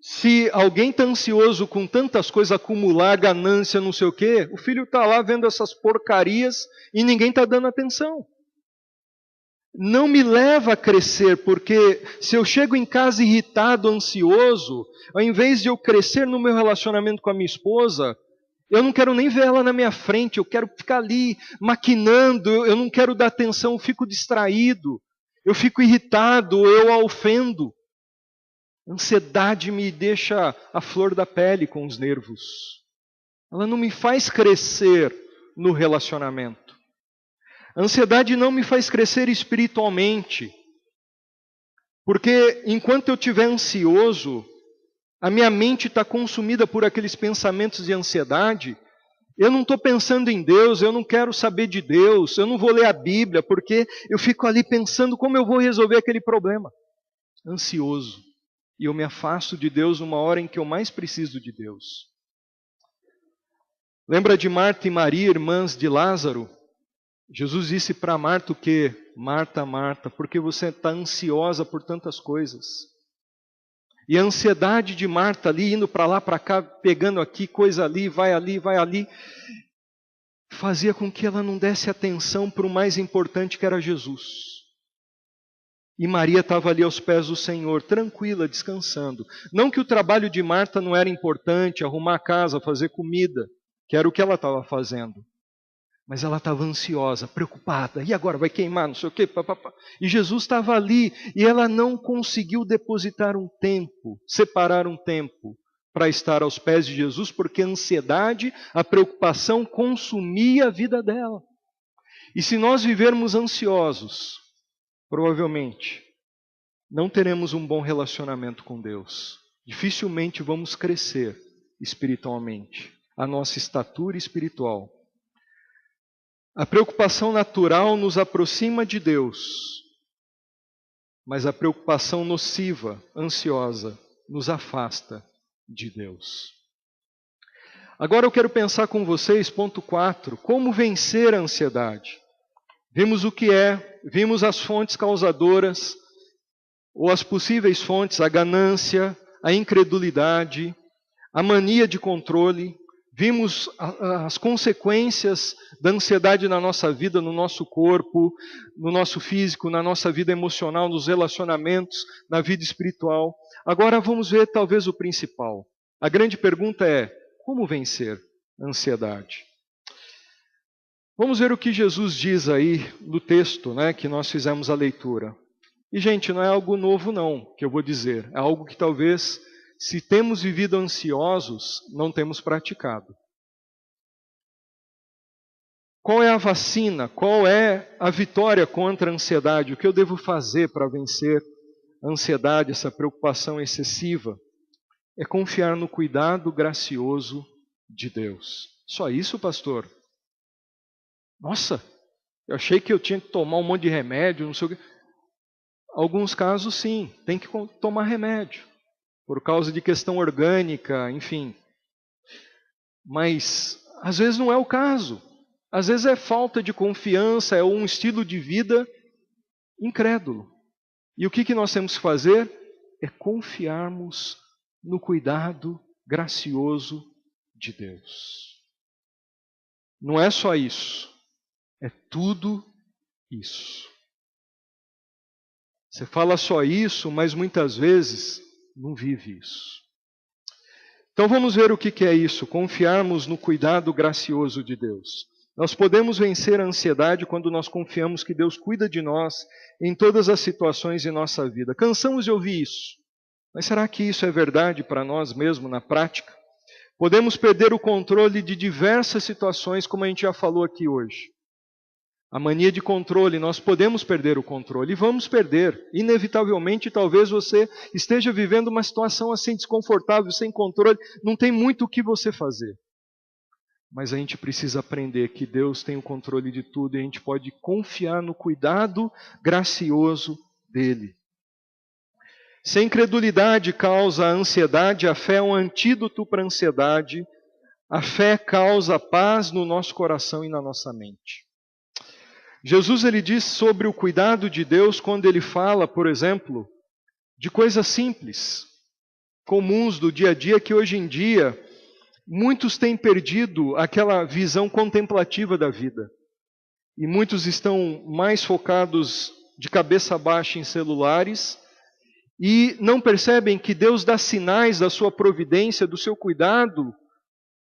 Se alguém está ansioso com tantas coisas, acumular, ganância, não sei o quê, o filho está lá vendo essas porcarias e ninguém está dando atenção. Não me leva a crescer, porque se eu chego em casa irritado, ansioso, ao invés de eu crescer no meu relacionamento com a minha esposa, eu não quero nem ver ela na minha frente, eu quero ficar ali maquinando, eu não quero dar atenção, eu fico distraído, eu fico irritado, eu a ofendo. A ansiedade me deixa a flor da pele com os nervos. Ela não me faz crescer no relacionamento. A ansiedade não me faz crescer espiritualmente. Porque enquanto eu estiver ansioso, a minha mente está consumida por aqueles pensamentos de ansiedade. Eu não estou pensando em Deus, eu não quero saber de Deus, eu não vou ler a Bíblia, porque eu fico ali pensando como eu vou resolver aquele problema. Ansioso. E eu me afasto de Deus numa hora em que eu mais preciso de Deus. Lembra de Marta e Maria, irmãs de Lázaro? Jesus disse para Marta o quê? Marta, Marta, porque você está ansiosa por tantas coisas. E a ansiedade de Marta ali, indo para lá, para cá, pegando aqui, coisa ali, vai ali, fazia com que ela não desse atenção para o mais importante que era Jesus. E Maria estava ali aos pés do Senhor, tranquila, descansando. Não que o trabalho de Marta não era importante, arrumar a casa, fazer comida, que era o que ela estava fazendo. Mas ela estava ansiosa, preocupada. E agora vai queimar, não sei o quê. E Jesus estava ali e ela não conseguiu depositar um tempo, separar um tempo para estar aos pés de Jesus, porque a ansiedade, a preocupação consumia a vida dela. E se nós vivermos ansiosos, provavelmente não teremos um bom relacionamento com Deus. Dificilmente vamos crescer espiritualmente, a nossa estatura espiritual. A preocupação natural nos aproxima de Deus, mas a preocupação nociva, ansiosa, nos afasta de Deus. Agora eu quero pensar com vocês, ponto 4, como vencer a ansiedade. Vimos o que é, vimos as fontes causadoras, ou as possíveis fontes, a ganância, a incredulidade, a mania de controle. Vimos as consequências da ansiedade na nossa vida, no nosso corpo, no nosso físico, na nossa vida emocional, nos relacionamentos, na vida espiritual. Agora vamos ver talvez o principal. A grande pergunta é, como vencer a ansiedade? Vamos ver o que Jesus diz aí no texto, né, que nós fizemos a leitura. E gente, não é algo novo não, que eu vou dizer. É algo que talvez, se temos vivido ansiosos, não temos praticado. Qual é a vacina? Qual é a vitória contra a ansiedade? O que eu devo fazer para vencer a ansiedade, essa preocupação excessiva? É confiar no cuidado gracioso de Deus. Só isso, pastor? Nossa, eu achei que eu tinha que tomar um monte de remédio, não sei o quê. Alguns casos sim, tem que tomar remédio. Por causa de questão orgânica, enfim. Mas, às vezes não é o caso. Às vezes é falta de confiança, é um estilo de vida incrédulo. E o que nós temos que fazer? É confiarmos no cuidado gracioso de Deus. Não é só isso. É tudo isso. Você fala só isso, mas muitas vezes não vive isso. Então vamos ver o que é isso, confiarmos no cuidado gracioso de Deus. Nós podemos vencer a ansiedade quando nós confiamos que Deus cuida de nós em todas as situações de nossa vida. Cansamos de ouvir isso, mas será que isso é verdade para nós mesmos na prática? Podemos perder o controle de diversas situações, como a gente já falou aqui hoje. A mania de controle, nós podemos perder o controle e vamos perder. Inevitavelmente, talvez você esteja vivendo uma situação assim desconfortável, sem controle, não tem muito o que você fazer. Mas a gente precisa aprender que Deus tem o controle de tudo e a gente pode confiar no cuidado gracioso dele. Se a incredulidade causa ansiedade, a fé é um antídoto para a ansiedade. A fé causa paz no nosso coração e na nossa mente. Jesus ele diz sobre o cuidado de Deus quando ele fala, por exemplo, de coisas simples, comuns do dia a dia, que hoje em dia muitos têm perdido aquela visão contemplativa da vida. E muitos estão mais focados de cabeça baixa em celulares e não percebem que Deus dá sinais da sua providência, do seu cuidado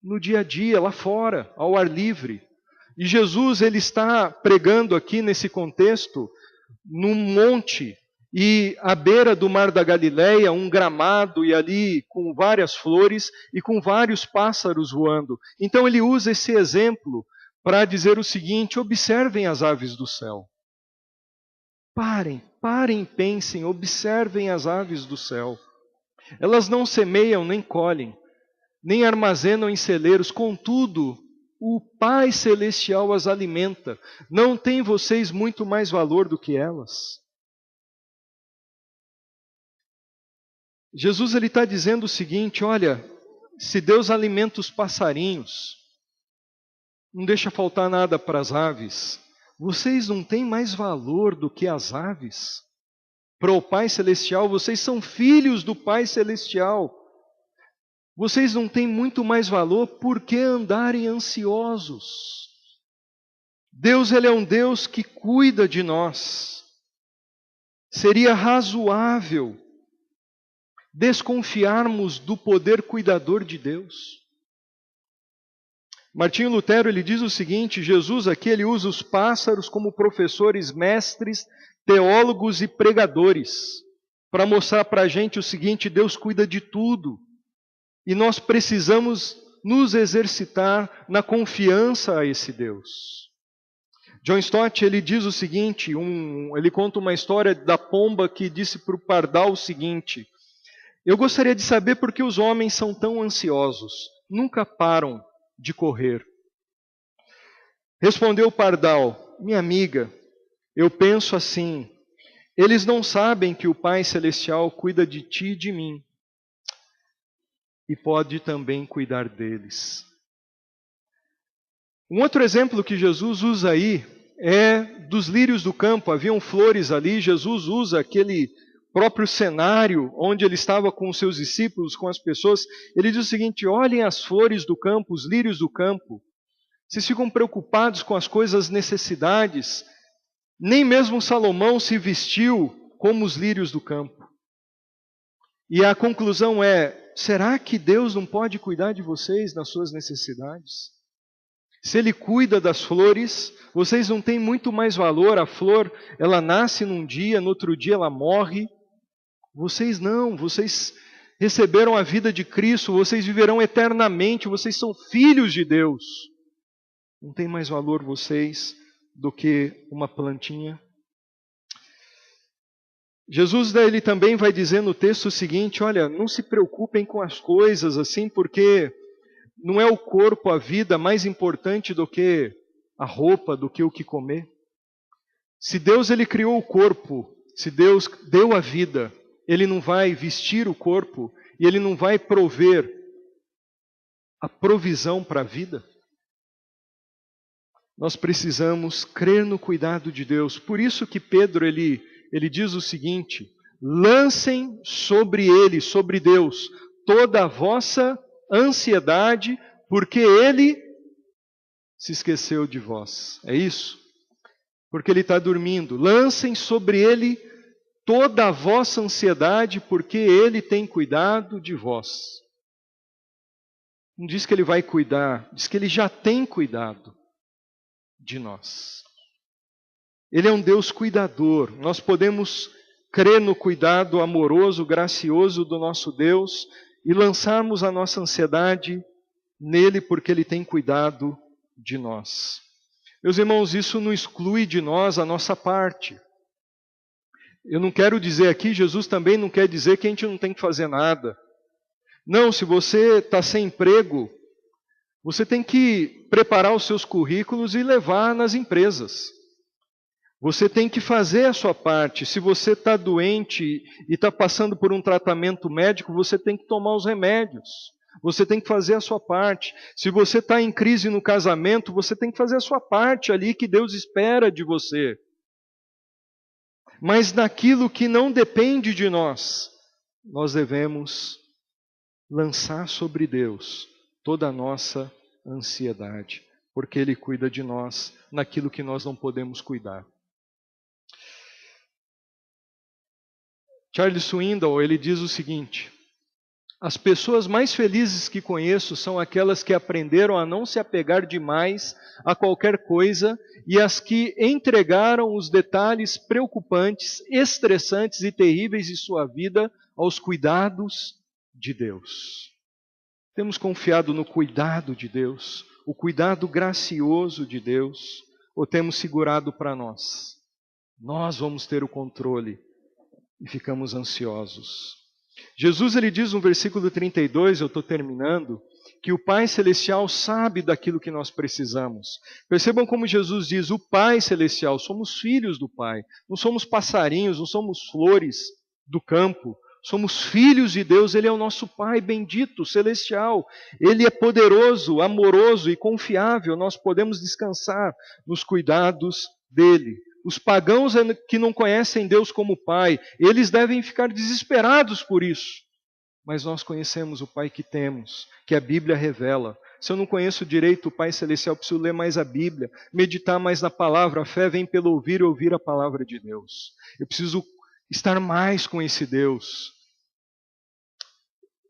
no dia a dia, lá fora, ao ar livre. E Jesus ele está pregando aqui nesse contexto, num monte, e à beira do mar da Galileia, um gramado, e ali com várias flores e com vários pássaros voando. Então ele usa esse exemplo para dizer o seguinte: observem as aves do céu. Parem, pensem, observem as aves do céu. Elas não semeiam nem colhem, nem armazenam em celeiros, contudo, o Pai Celestial as alimenta. Não tem vocês muito mais valor do que elas? Jesus ele está dizendo o seguinte: olha, se Deus alimenta os passarinhos, não deixa faltar nada para as aves, vocês não têm mais valor do que as aves? Para o Pai Celestial, vocês são filhos do Pai Celestial. Vocês não têm muito mais valor, por que andarem ansiosos? Deus ele é um Deus que cuida de nós. Seria razoável desconfiarmos do poder cuidador de Deus. Martinho Lutero ele diz o seguinte: Jesus aqui ele usa os pássaros como professores, mestres, teólogos e pregadores, para mostrar para a gente o seguinte: Deus cuida de tudo. E nós precisamos nos exercitar na confiança a esse Deus. John Stott ele diz o seguinte, ele conta uma história da pomba que disse para o pardal o seguinte: eu gostaria de saber por que os homens são tão ansiosos, nunca param de correr. Respondeu o pardal: minha amiga, eu penso assim, eles não sabem que o Pai Celestial cuida de ti e de mim. E pode também cuidar deles. Um outro exemplo que Jesus usa aí é dos lírios do campo. Haviam flores ali, Jesus usa aquele próprio cenário onde ele estava com os seus discípulos, com as pessoas. Ele diz o seguinte: olhem as flores do campo, os lírios do campo. Vocês ficam preocupados com as coisas, as necessidades. Nem mesmo Salomão se vestiu como os lírios do campo. E a conclusão é: será que Deus não pode cuidar de vocês nas suas necessidades? Se Ele cuida das flores, vocês não têm muito mais valor. A flor, ela nasce num dia, no outro dia ela morre. Vocês não, vocês receberam a vida de Cristo, vocês viverão eternamente, vocês são filhos de Deus. Não tem mais valor vocês do que uma plantinha? Jesus ele também vai dizer no texto o seguinte: olha, não se preocupem com as coisas assim, porque não é o corpo, a vida, mais importante do que a roupa, do que o que comer. Se Deus ele criou o corpo, se Deus deu a vida, Ele não vai vestir o corpo e Ele não vai prover a provisão para a vida? Nós precisamos crer no cuidado de Deus. Por isso que Pedro ele diz o seguinte: lancem sobre Ele, sobre Deus, toda a vossa ansiedade, porque Ele se esqueceu de vós. É isso? Porque Ele está dormindo. Lancem sobre Ele toda a vossa ansiedade, porque Ele tem cuidado de vós. Não diz que Ele vai cuidar, diz que Ele já tem cuidado de nós. Ele é um Deus cuidador. Nós podemos crer no cuidado amoroso, gracioso do nosso Deus e lançarmos a nossa ansiedade nele, porque Ele tem cuidado de nós. Meus irmãos, isso não exclui de nós a nossa parte. Eu não quero dizer aqui, Jesus também não quer dizer que a gente não tem que fazer nada. Não, se você está sem emprego, você tem que preparar os seus currículos e levar nas empresas. Você tem que fazer a sua parte. Se você está doente e está passando por um tratamento médico, você tem que tomar os remédios. Você tem que fazer a sua parte. Se você está em crise no casamento, você tem que fazer a sua parte ali que Deus espera de você. Mas naquilo que não depende de nós, nós devemos lançar sobre Deus toda a nossa ansiedade, porque Ele cuida de nós naquilo que nós não podemos cuidar. Charles Swindoll, ele diz o seguinte: as pessoas mais felizes que conheço são aquelas que aprenderam a não se apegar demais a qualquer coisa e as que entregaram os detalhes preocupantes, estressantes e terríveis de sua vida aos cuidados de Deus. Temos confiado no cuidado de Deus, o cuidado gracioso de Deus, ou temos segurado para nós? Nós vamos ter o controle e ficamos ansiosos. Jesus, ele diz no versículo 32, eu estou terminando, que o Pai Celestial sabe daquilo que nós precisamos. Percebam como Jesus diz, o Pai Celestial, somos filhos do Pai, não somos passarinhos, não somos flores do campo, somos filhos de Deus, Ele é o nosso Pai bendito, celestial, Ele é poderoso, amoroso e confiável, nós podemos descansar nos cuidados dEle. Os pagãos que não conhecem Deus como Pai, eles devem ficar desesperados por isso. Mas nós conhecemos o Pai que temos, que a Bíblia revela. Se eu não conheço direito o Pai Celestial, eu preciso ler mais a Bíblia, meditar mais na palavra. A fé vem pelo ouvir e ouvir a palavra de Deus. Eu preciso estar mais com esse Deus.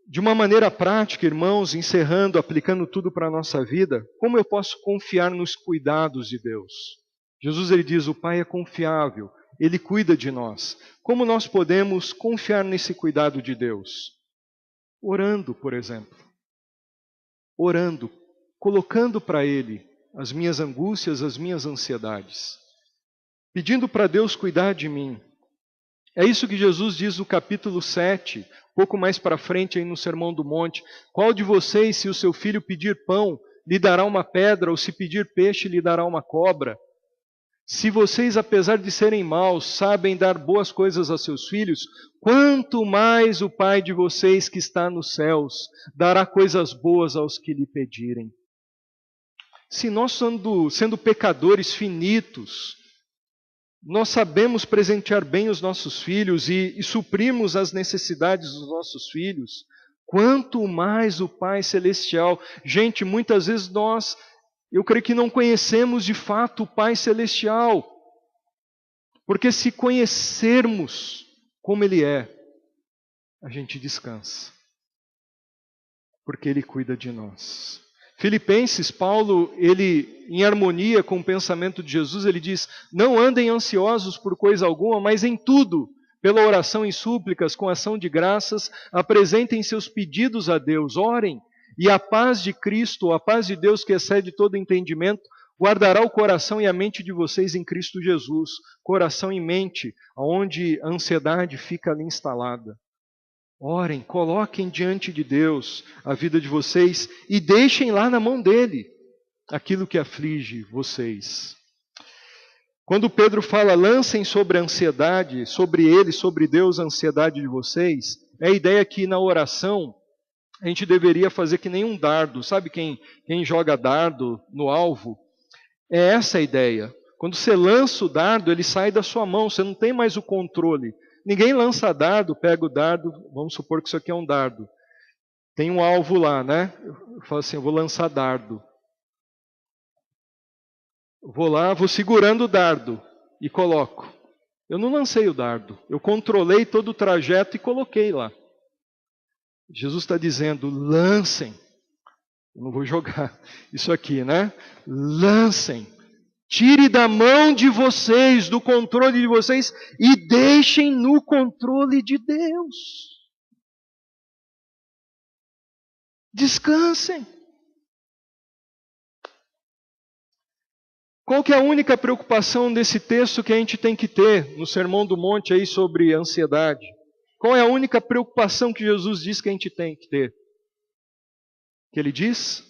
De uma maneira prática, irmãos, encerrando, aplicando tudo para a nossa vida, como eu posso confiar nos cuidados de Deus? Jesus, ele diz, o Pai é confiável, Ele cuida de nós. Como nós podemos confiar nesse cuidado de Deus? Orando, por exemplo. Orando, colocando para Ele as minhas angústias, as minhas ansiedades. Pedindo para Deus cuidar de mim. É isso que Jesus diz no capítulo 7, pouco mais para frente aí no Sermão do Monte. Qual de vocês, se o seu filho pedir pão, lhe dará uma pedra, ou se pedir peixe, lhe dará uma cobra? Se vocês, apesar de serem maus, sabem dar boas coisas a seus filhos, quanto mais o Pai de vocês que está nos céus dará coisas boas aos que lhe pedirem. Se nós, sendo pecadores finitos, nós sabemos presentear bem os nossos filhos e suprimos as necessidades dos nossos filhos, quanto mais o Pai Celestial. Gente, muitas vezes eu creio que não conhecemos de fato o Pai Celestial. Porque se conhecermos como Ele é, a gente descansa. Porque Ele cuida de nós. Filipenses, Paulo, ele, em harmonia com o pensamento de Jesus, ele diz, não andem ansiosos por coisa alguma, mas em tudo, pela oração e súplicas, com ação de graças, apresentem seus pedidos a Deus, orem, e a paz de Cristo, a paz de Deus que excede todo entendimento, guardará o coração e a mente de vocês em Cristo Jesus. Coração e mente, onde a ansiedade fica ali instalada. Orem, coloquem diante de Deus a vida de vocês e deixem lá na mão dele aquilo que aflige vocês. Quando Pedro fala, lancem sobre a ansiedade, sobre ele, sobre Deus, a ansiedade de vocês, é a ideia que na oração a gente deveria fazer que nem um dardo. Sabe quem joga dardo no alvo? É essa a ideia. Quando você lança o dardo, ele sai da sua mão, você não tem mais o controle. Ninguém lança dardo, pega o dardo, vamos supor que isso aqui é um dardo. Tem um alvo lá, né? Eu falo assim, eu vou lançar dardo. Vou lá, vou segurando o dardo e coloco. Eu não lancei o dardo, eu controlei todo o trajeto e coloquei lá. Jesus está dizendo, lancem. Eu não vou jogar isso aqui, né? Lancem. Tire da mão de vocês, do controle de vocês, e deixem no controle de Deus. Descansem. Qual que é a única preocupação desse texto que a gente tem que ter no Sermão do Monte aí sobre ansiedade? Qual é a única preocupação que Jesus diz que a gente tem que ter? Que ele diz: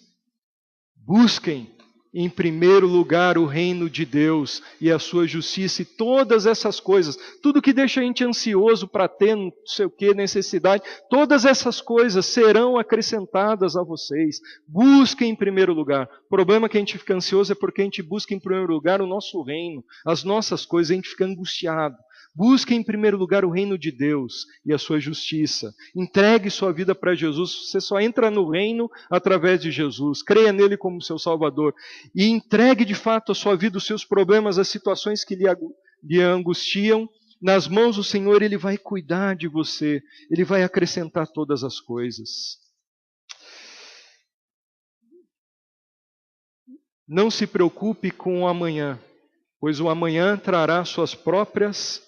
busquem em primeiro lugar o reino de Deus e a sua justiça, e todas essas coisas, tudo que deixa a gente ansioso para ter não sei o que, necessidade, todas essas coisas serão acrescentadas a vocês. Busquem em primeiro lugar. O problema que a gente fica ansioso é porque a gente busca em primeiro lugar o nosso reino, as nossas coisas, a gente fica angustiado. Busque em primeiro lugar o reino de Deus e a sua justiça. Entregue sua vida para Jesus. Você só entra no reino através de Jesus. Creia nele como seu Salvador. E entregue de fato a sua vida, os seus problemas, as situações que lhe angustiam. Nas mãos do Senhor, Ele vai cuidar de você. Ele vai acrescentar todas as coisas. Não se preocupe com o amanhã, pois o amanhã trará suas próprias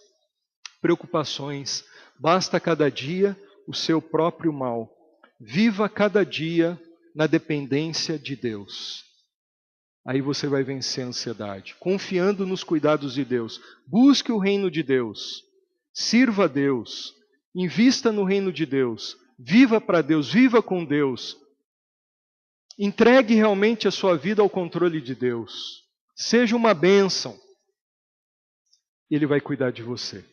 preocupações. Basta cada dia o seu próprio mal. Viva cada dia na dependência de Deus. Aí você vai vencer a ansiedade, confiando nos cuidados de Deus. Busque o reino de Deus. Sirva a Deus. Invista no reino de Deus. Viva para Deus, viva com Deus. Entregue realmente a sua vida ao controle de Deus. Seja uma bênção. Ele vai cuidar de você.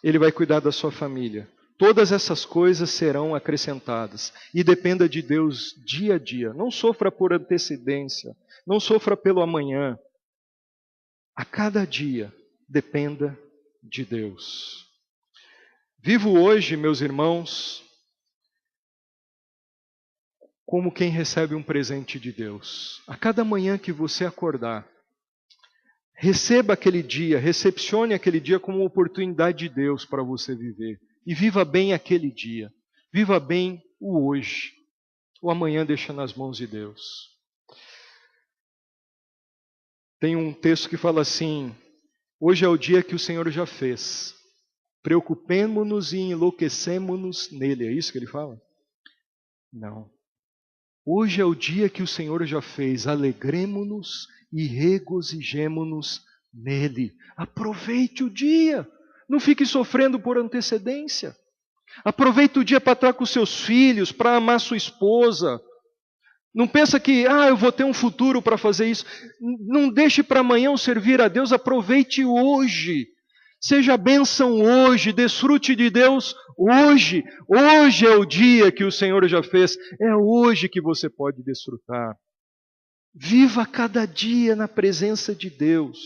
Ele vai cuidar da sua família. Todas essas coisas serão acrescentadas. E dependa de Deus dia a dia. Não sofra por antecedência. Não sofra pelo amanhã. A cada dia, dependa de Deus. Vivo hoje, meus irmãos, como quem recebe um presente de Deus. A cada manhã que você acordar, receba aquele dia, recepcione aquele dia como uma oportunidade de Deus para você viver. E viva bem aquele dia. Viva bem o hoje. O amanhã deixa nas mãos de Deus. Tem um texto que fala assim: hoje é o dia que o Senhor já fez. Preocupemo-nos e enlouquecemo-nos nele. É isso que ele fala? Não. Hoje é o dia que o Senhor já fez. Alegremo-nos e regozijemo-nos nele. Aproveite o dia. Não fique sofrendo por antecedência. Aproveite o dia para estar com seus filhos, para amar sua esposa. Não pensa que, eu vou ter um futuro para fazer isso. Não deixe para amanhã o servir a Deus. Aproveite hoje. Seja bênção hoje. Desfrute de Deus hoje. Hoje é o dia que o Senhor já fez. É hoje que você pode desfrutar. Viva cada dia na presença de Deus,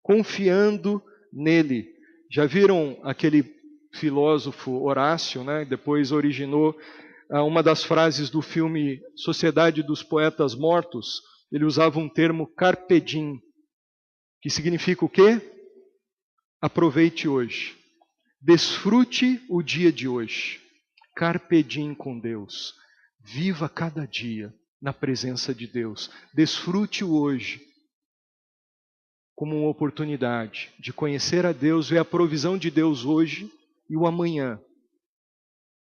confiando nele. Já viram aquele filósofo Horácio, né? Depois originou uma das frases do filme Sociedade dos Poetas Mortos. Ele usava um termo carpe diem, que significa o quê? Aproveite hoje. Desfrute o dia de hoje. Carpe diem com Deus. Viva cada dia na presença de Deus. Desfrute o hoje como uma oportunidade de conhecer a Deus, ver a provisão de Deus hoje e o amanhã.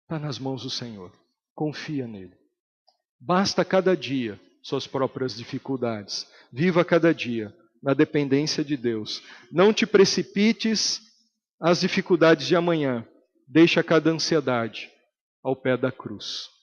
Está nas mãos do Senhor. Confia nele. Basta cada dia suas próprias dificuldades. Viva cada dia na dependência de Deus. Não te precipites às dificuldades de amanhã. Deixa cada ansiedade ao pé da cruz.